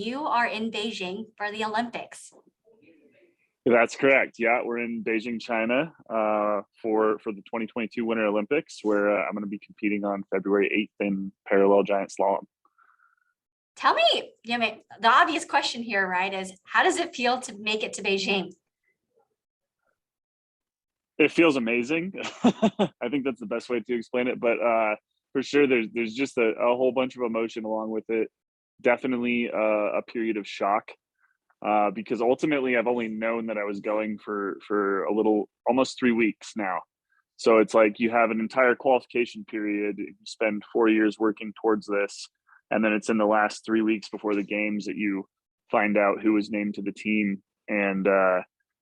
You are in Beijing for the Olympics. That's correct. Yeah, we're in Beijing, China, for the 2022 Winter Olympics, where I'm going to be competing on February 8th in parallel giant slalom. Tell me, the obvious question here, right, is how does it feel to make it to Beijing? It feels amazing. I think that's the best way to explain it. But for sure, there's just a whole bunch of emotion along with it. Definitely a period of shock. Because ultimately I've only known that I was going for a little, almost 3 weeks now. So it's like you have an entire qualification period, you spend 4 years working towards this, and then it's in the last 3 weeks before the games that you find out who was named to the team. And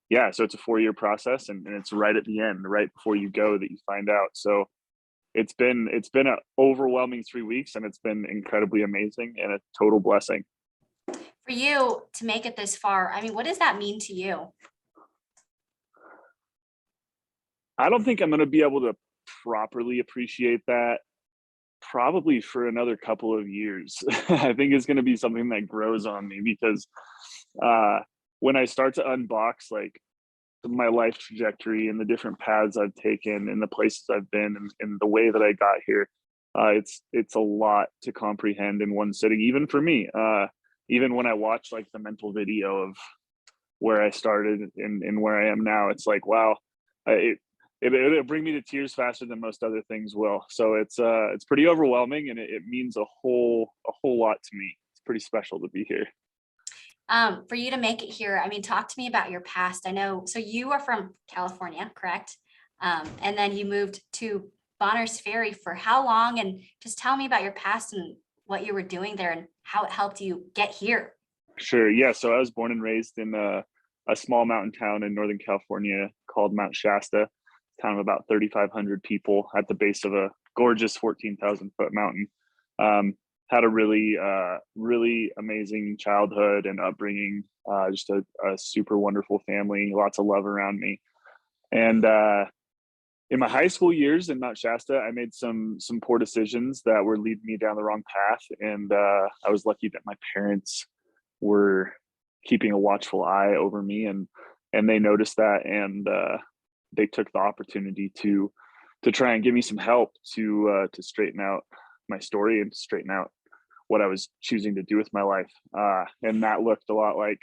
yeah, so it's a 4-year process, and it's right at the end, right before you go, that you find out. So it's been an overwhelming 3 weeks, and it's been incredibly amazing and a total blessing. For you to make it this far, I mean, what does that mean to you? I don't think I'm going to be able to properly appreciate that probably for another couple of years. I think it's going to be something that grows on me because when I start to unbox like my life trajectory and the different paths I've taken and the places I've been and the way that I got here, it's a lot to comprehend in one sitting, even for me. Even when I watch like the mental video of where I started and where I am now, it's like, wow, it'll bring me to tears faster than most other things will. So it's pretty overwhelming, and it means a whole lot to me. It's pretty special to be here. For you to make it here, I mean, talk to me about your past. I know, so you are from California, correct? And then you moved to Bonners Ferry for how long? And just tell me about your past and what you were doing there and how it helped you get here. Sure. Yeah. So I was born and raised in a small mountain town in Northern California called Mount Shasta, town of about 3,500 people at the base of a gorgeous 14,000 foot mountain. Had a really amazing childhood and upbringing, just a super wonderful family, lots of love around me. And in my high school years in Mount Shasta, I made some poor decisions that were leading me down the wrong path. And I was lucky that my parents were keeping a watchful eye over me, and they noticed that, and they took the opportunity to try and give me some help to straighten out my story and straighten out what I was choosing to do with my life. And that looked a lot like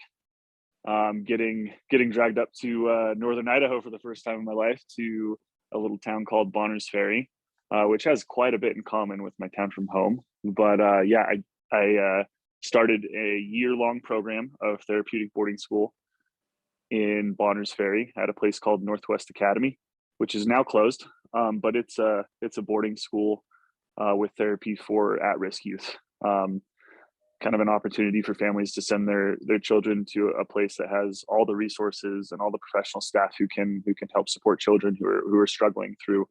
getting dragged up to Northern Idaho for the first time in my life, to a little town called Bonners Ferry, which has quite a bit in common with my town from home. But yeah, I started a year-long program of therapeutic boarding school in Bonners Ferry at a place called Northwest Academy, which is now closed. But it's a boarding school with therapy for at-risk youth. Kind of an opportunity for families to send their children to a place that has all the resources and all the professional staff who can help support children who are struggling through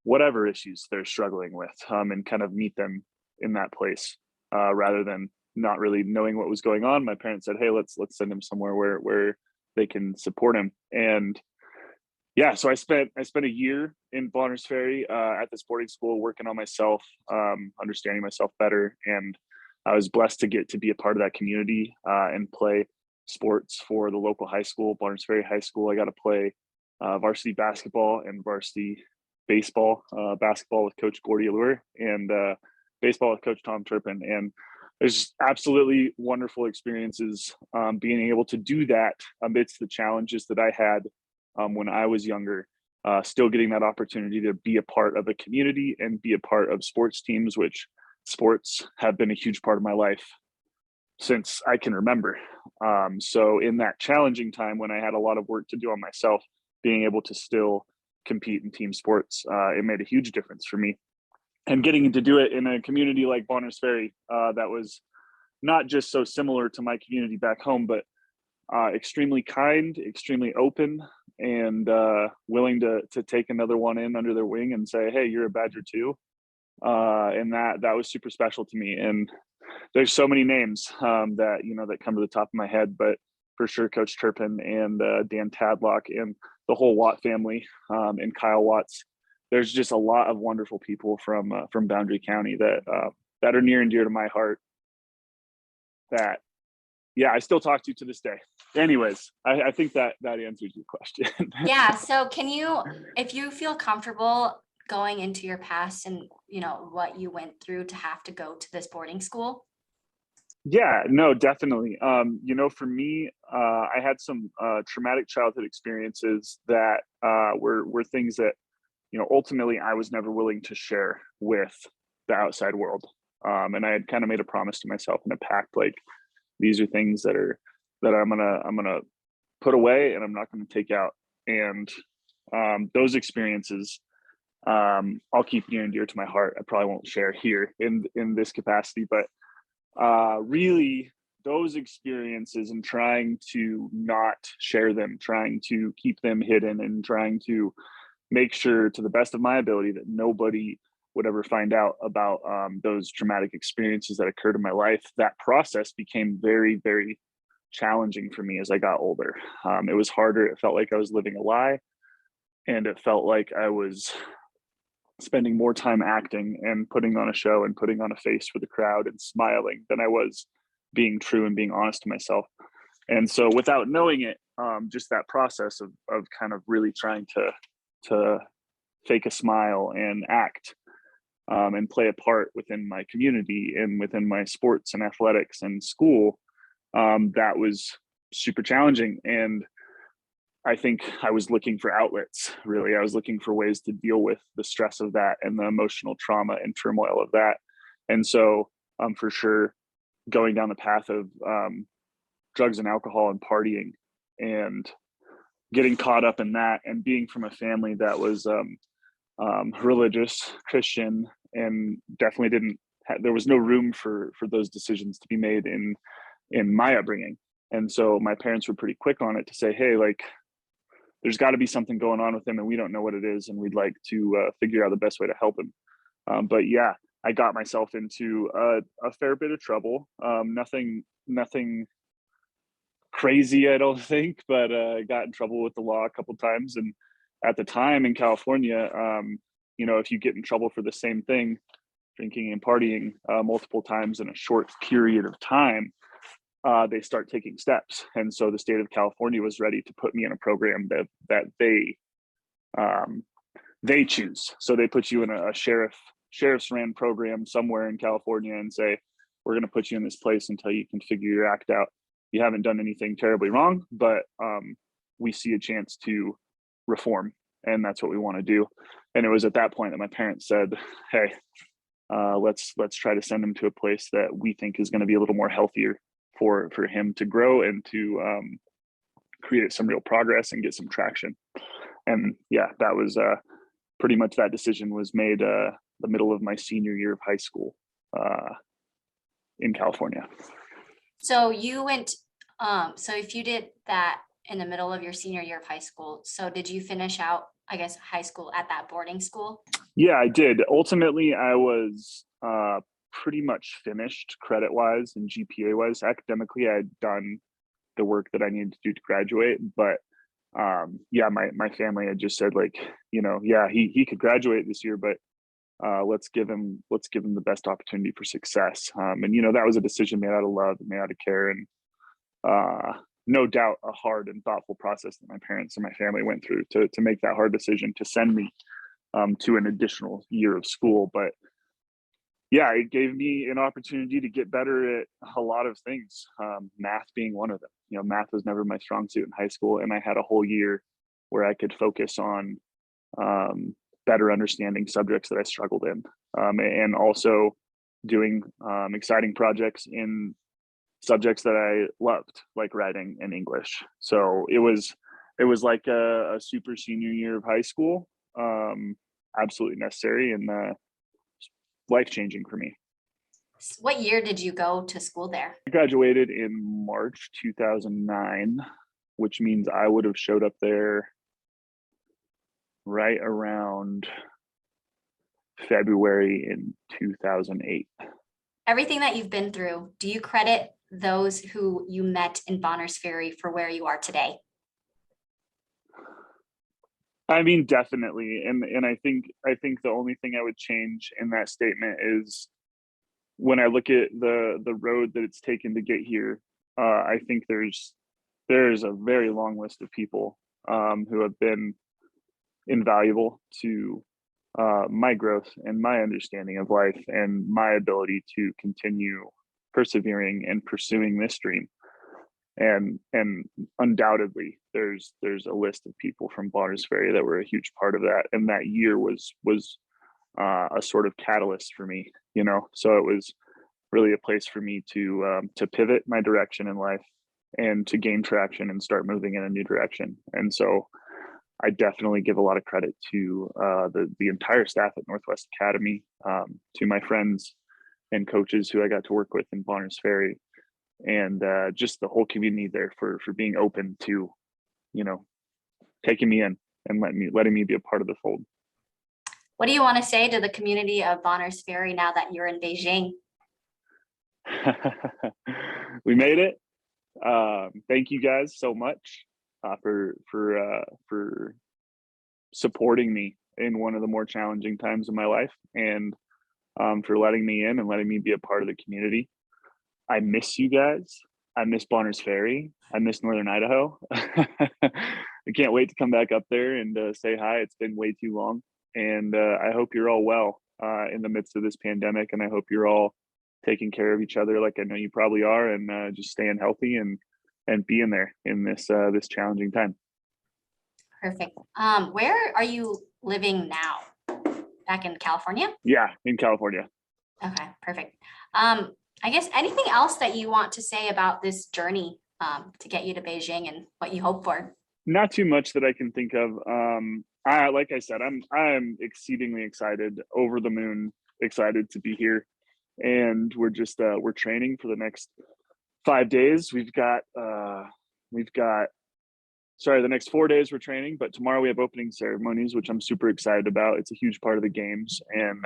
whatever issues they're struggling with, and kind of meet them in that place, rather than not really knowing what was going on. My parents said, hey, let's send him somewhere where they can support him. And yeah, so I spent a year in Bonners Ferry at this boarding school, working on myself, understanding myself better. And I was blessed to get to be a part of that community and play sports for the local high school, Bonners Ferry High School. I got to play varsity basketball and varsity baseball, basketball with Coach Gordy Allure, and baseball with Coach Tom Turpin. And there's absolutely wonderful experiences being able to do that amidst the challenges that I had when I was younger, still getting that opportunity to be a part of a community and be a part of sports teams, which sports have been a huge part of my life since I can remember. So in that challenging time when I had a lot of work to do on myself, being able to still compete in team sports, it made a huge difference for me. And getting to do it in a community like Bonners Ferry, that was not just so similar to my community back home, but extremely kind, extremely open, and willing to take another one in under their wing and say, hey, you're a Badger too. And that was super special to me. And there's so many names that come to the top of my head, but for sure Coach Turpin and Dan Tadlock and the whole Watt family, and Kyle Watts. There's just a lot of wonderful people from Boundary County that are near and dear to my heart, that yeah, I still talk to you to this day. Anyways, I think that answers your question. Yeah. So can you, if you feel comfortable going into your past and, what you went through to have to go to this boarding school? Yeah, no, definitely. For me, I had some traumatic childhood experiences that were things that, ultimately I was never willing to share with the outside world. And I had kind of made a promise to myself in a pact, like these are things that I'm gonna put away and I'm not gonna take out. And those experiences, I'll keep near and dear to my heart. I probably won't share here in this capacity, but really those experiences and trying to not share them, trying to keep them hidden, and trying to make sure to the best of my ability that nobody would ever find out about those traumatic experiences that occurred in my life. That process became very, very challenging for me as I got older. It was harder. It felt like I was living a lie, and it felt like I was spending more time acting and putting on a show and putting on a face for the crowd and smiling than I was being true and being honest to myself. And so without knowing it, just that process of kind of really trying to fake a smile and act, and play a part within my community and within my sports and athletics and school, that was super challenging. And I think I was looking for outlets, really. I was looking for ways to deal with the stress of that and the emotional trauma and turmoil of that. And so, for sure, going down the path of drugs and alcohol and partying and getting caught up in that, and being from a family that was religious Christian, and definitely didn't there was no room for those decisions to be made in my upbringing. And so my parents were pretty quick on it to say, hey, like, there's got to be something going on with him and we don't know what it is, and we'd like to figure out the best way to help him. But yeah, I got myself into a fair bit of trouble. Nothing crazy, I don't think, but I got in trouble with the law a couple times. And at the time in California, if you get in trouble for the same thing, drinking and partying multiple times in a short period of time, they start taking steps. And so the state of California was ready to put me in a program that they choose. So they put you in a sheriff's ran program somewhere in California and say, we're going to put you in this place until you can figure your act out. You haven't done anything terribly wrong, but we see a chance to reform, and that's what we want to do. And it was at that point that my parents said, hey, let's try to send him to a place that we think is going to be a little more healthier for him to grow and to create some real progress and get some traction. And yeah, that was pretty much, that decision was made the middle of my senior year of high school in California. So you went, so if you did that in the middle of your senior year of high school, so did you finish out, I guess, high school at that boarding school? Yeah, I did. Ultimately, I was pretty much finished credit wise and GPA wise. Academically, I had done the work that I needed to do to graduate, but yeah, my family had just said, like, yeah, he could graduate this year, but let's give him the best opportunity for success. And that was a decision made out of love and made out of care, and no doubt a hard and thoughtful process that my parents and my family went through to make that hard decision to send me to an additional year of school. But yeah, it gave me an opportunity to get better at a lot of things, math being one of them. Math was never my strong suit in high school, and I had a whole year where I could focus on better understanding subjects that I struggled in, and also doing exciting projects in subjects that I loved, like writing and English. So it was like a super senior year of high school, absolutely necessary and life-changing for me. What year did you go to school there? I graduated in March 2009, which means I would have showed up there right around February in 2008. Everything that you've been through, do you credit those who you met in Bonners Ferry for where you are today? I mean, definitely. And I think the only thing I would change in that statement is when I look at the road that it's taken to get here, I think there's a very long list of people who have been invaluable to my growth and my understanding of life and my ability to continue persevering and pursuing this dream. And undoubtedly there's a list of people from Bonners Ferry that were a huge part of that, and that year was a sort of catalyst for me, you know. So it was really a place for me to pivot my direction in life and to gain traction and start moving in a new direction. And so I definitely give a lot of credit to the entire staff at Northwest Academy, to my friends and coaches who I got to work with in Bonners Ferry, and just the whole community there for being open to, you know, taking me in and letting me be a part of the fold. What do you want to say to the community of Bonners Ferry now that you're in Beijing? We made it. Thank you guys so much for supporting me in one of the more challenging times of my life, and for letting me in and letting me be a part of the community. I miss you guys. I miss Bonners Ferry. I miss Northern Idaho. I can't wait to come back up there and say hi. It's been way too long. And I hope you're all well in the midst of this pandemic. And I hope you're all taking care of each other like I know you probably are, and just staying healthy and being there in this this challenging time. Perfect. Where are you living now? Back in California? Yeah, in California. Okay, perfect. I guess anything else that you want to say about this journey to get you to Beijing and what you hope for? Not too much that I can think of. Like I said, I'm exceedingly excited, over the moon excited to be here, and we're training for the next 5 days. The next 4 days we're training, but tomorrow we have opening ceremonies, which I'm super excited about. It's a huge part of the games, and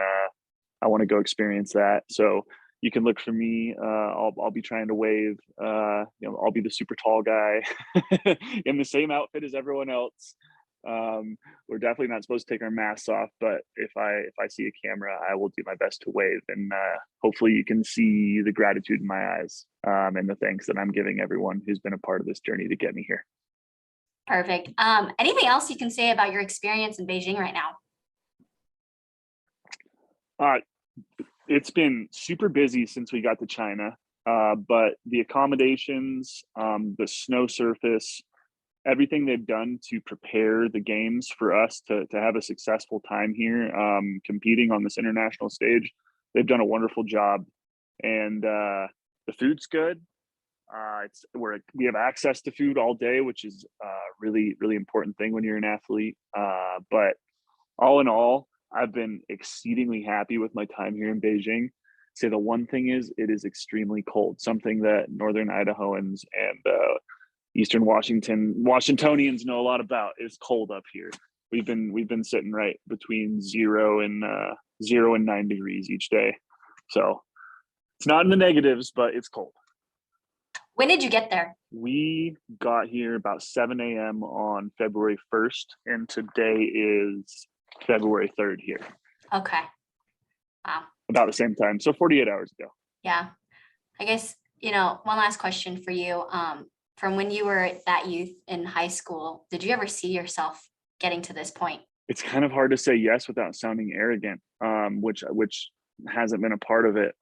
I want to go experience that. So you can look for me. I'll be trying to wave. I'll be the super tall guy in the same outfit as everyone else. We're definitely not supposed to take our masks off, but if I see a camera, I will do my best to wave, and hopefully you can see the gratitude in my eyes, and the thanks that I'm giving everyone who's been a part of this journey to get me here. Perfect. Anything else you can say about your experience in Beijing right now? It's been super busy since we got to China, but the accommodations, the snow surface, everything they've done to prepare the games for us to have a successful time here, competing on this international stage, they've done a wonderful job. And the food's good. We have access to food all day, which is really, really important thing when you're an athlete. But all in all, I've been exceedingly happy with my time here in Beijing. Say the one thing is, it is extremely cold, something that Northern Idahoans and Eastern Washingtonians know a lot about. Is cold up here. We've been sitting right between 0 and 9 degrees each day. So it's not in the negatives, but it's cold. When did you get there? We got here about 7 a.m. on February 1st, and today is February 3rd here. Okay. Wow. About the same time. So 48 hours ago. Yeah. I guess, one last question for you. From when you were that youth in high school, did you ever see yourself getting to this point? It's kind of hard to say yes without sounding arrogant, which hasn't been a part of it.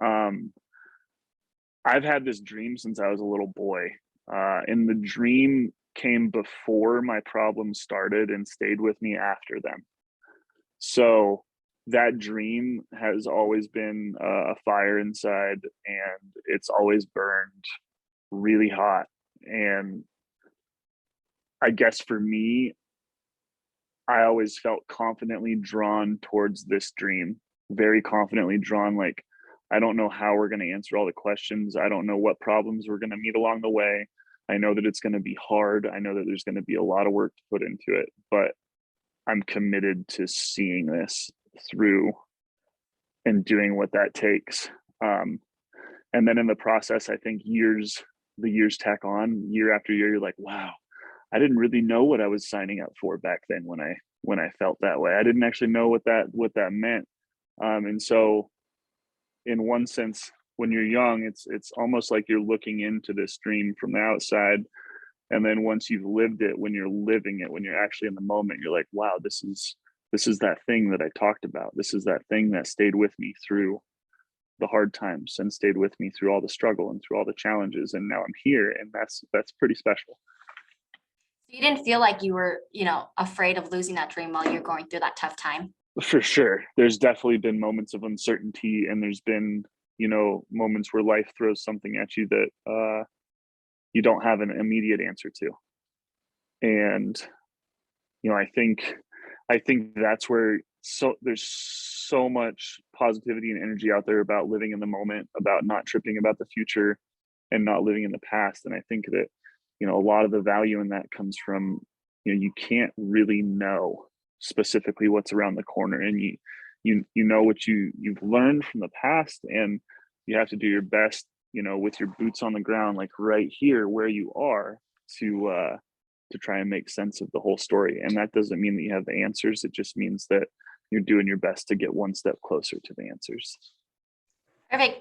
I've had this dream since I was a little boy, and the dream came before my problems started and stayed with me after them. So that dream has always been a fire inside, and it's always burned really hot. And I guess for me, I always felt confidently drawn towards this dream, very confidently drawn. Like, I don't know how we're going to answer all the questions. I don't know what problems we're going to meet along the way. I know that it's going to be hard. I know that there's going to be a lot of work to put into it, but I'm committed to seeing this through and doing what that takes. And then in the process, I think the years tack on, year after year. You're like, wow, I didn't really know what I was signing up for back then when I felt that way. I didn't actually know what that meant. And so in one sense, when you're young, it's almost like you're looking into this dream from the outside. And then once you've lived it, when you're living it, when you're actually in the moment, you're like, wow, this is that thing that I talked about. This is that thing that stayed with me through the hard times and stayed with me through all the struggle and through all the challenges. And now I'm here, and that's pretty special. You didn't feel like you were, afraid of losing that dream while you're going through that tough time? For sure. There's definitely been moments of uncertainty, and there's been, moments where life throws something at you that you don't have an immediate answer to. And I think that's where there's so much positivity and energy out there about living in the moment, about not tripping about the future and not living in the past. And I think that, a lot of the value in that comes from, you can't really know specifically what's around the corner, and you know what you've learned from the past, and you have to do your best, with your boots on the ground, like right here where you are, to try and make sense of the whole story. And that doesn't mean that you have the answers. It just means that you're doing your best to get one step closer to the answers. Perfect.